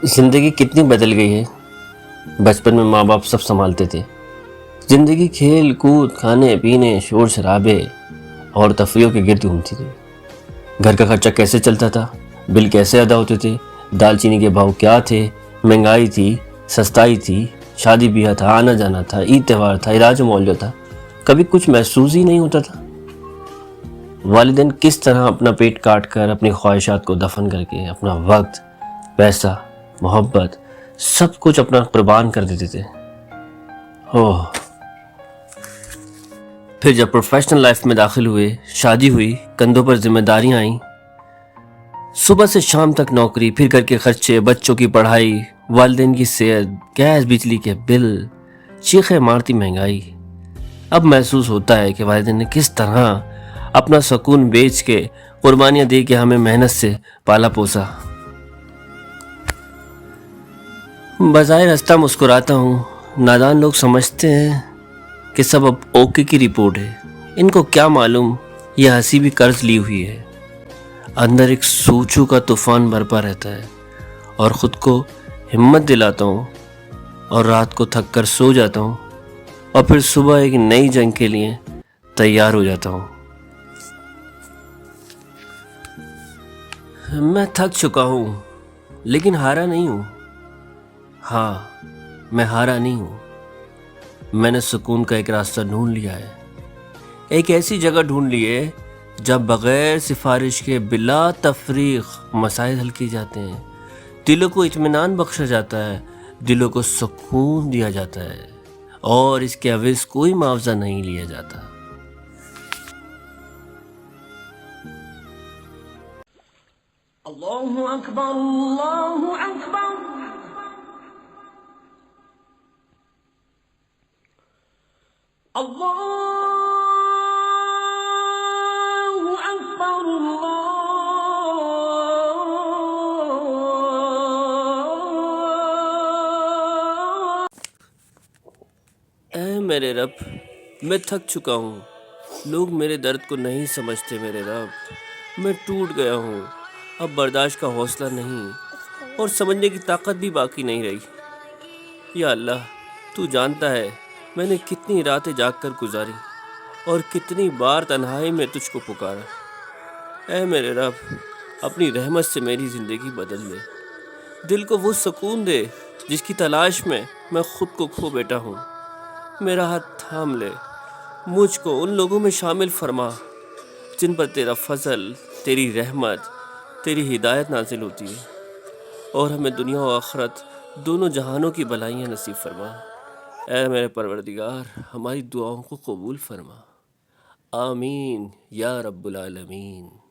زندگی کتنی بدل گئی ہے۔ بچپن میں ماں باپ سب سنبھالتے تھے۔ زندگی کھیل کود، کھانے پینے، شور شرابے اور تفریحوں کے گرد گھومتی تھی۔ گھر کا خرچہ کیسے چلتا تھا، بل کیسے ادا ہوتے تھے، دال چینی کے بھاؤ کیا تھے، مہنگائی تھی، سستائی تھی، شادی بیاہ تھا، آنا جانا تھا، عید تہوار تھا، علاج و معالجہ تھا، کبھی کچھ محسوس ہی نہیں ہوتا تھا۔ والدین کس طرح اپنا پیٹ کاٹ کر اپنی خواہشات کو دفن کر کے اپنا وقت، پیسہ، محبت، سب کچھ اپنا قربان کر دیتے تھے۔ پھر جب پروفیشنل لائف میں داخل ہوئے، شادی ہوئی، کندھوں پر ذمہ داریاں آئیں، صبح سے شام تک نوکری، پھر گھر کے خرچے، بچوں کی پڑھائی، والدین کی صحت، گیس بجلی کے بل، چیخیں مارتی مہنگائی، اب محسوس ہوتا ہے کہ والدین نے کس طرح اپنا سکون بیچ کے، قربانیاں دے کے ہمیں محنت سے پالا پوسا۔ بظاہر ہنستا مسکراتا ہوں، نادان لوگ سمجھتے ہیں کہ سب اب اوکے کی رپورٹ ہے۔ ان کو کیا معلوم یہ ہنسی بھی قرض لی ہوئی ہے۔ اندر ایک سوچوں کا طوفان برپا رہتا ہے اور خود کو ہمت دلاتا ہوں اور رات کو تھک کر سو جاتا ہوں اور پھر صبح ایک نئی جنگ کے لیے تیار ہو جاتا ہوں۔ میں تھک چکا ہوں لیکن ہارا نہیں ہوں۔ ہاں، میں ہارا نہیں ہوں۔ میں نے سکون کا ایک راستہ ڈھونڈ لیا ہے، ایک ایسی جگہ ڈھونڈ لی ہے جب بغیر سفارش کے بلا تفریق مسائل حل کیے جاتے ہیں، دلوں کو اطمینان بخشا جاتا ہے، دلوں کو سکون دیا جاتا ہے اور اس کے عوض کوئی معاوضہ نہیں لیا جاتا۔ اللہ اکبر اللہ اکبر اللہ اکبر اے میرے رب، میں تھک چکا ہوں، لوگ میرے درد کو نہیں سمجھتے۔ میرے رب، میں ٹوٹ گیا ہوں، اب برداشت کا حوصلہ نہیں اور سمجھنے کی طاقت بھی باقی نہیں رہی۔ یا اللہ، تو جانتا ہے میں نے کتنی راتیں جاگ کر گزاری اور کتنی بار تنہائی میں تجھ کو پکارا۔ اے میرے رب، اپنی رحمت سے میری زندگی بدل دے، دل کو وہ سکون دے جس کی تلاش میں میں خود کو کھو بیٹھا ہوں۔ میرا ہاتھ تھام لے، مجھ کو ان لوگوں میں شامل فرما جن پر تیرا فضل، تیری رحمت، تیری ہدایت نازل ہوتی ہے، اور ہمیں دنیا و آخرت دونوں جہانوں کی بھلائیاں نصیب فرما۔ اے میرے پروردگار، ہماری دعاؤں کو قبول فرما۔ آمین یا رب العالمین۔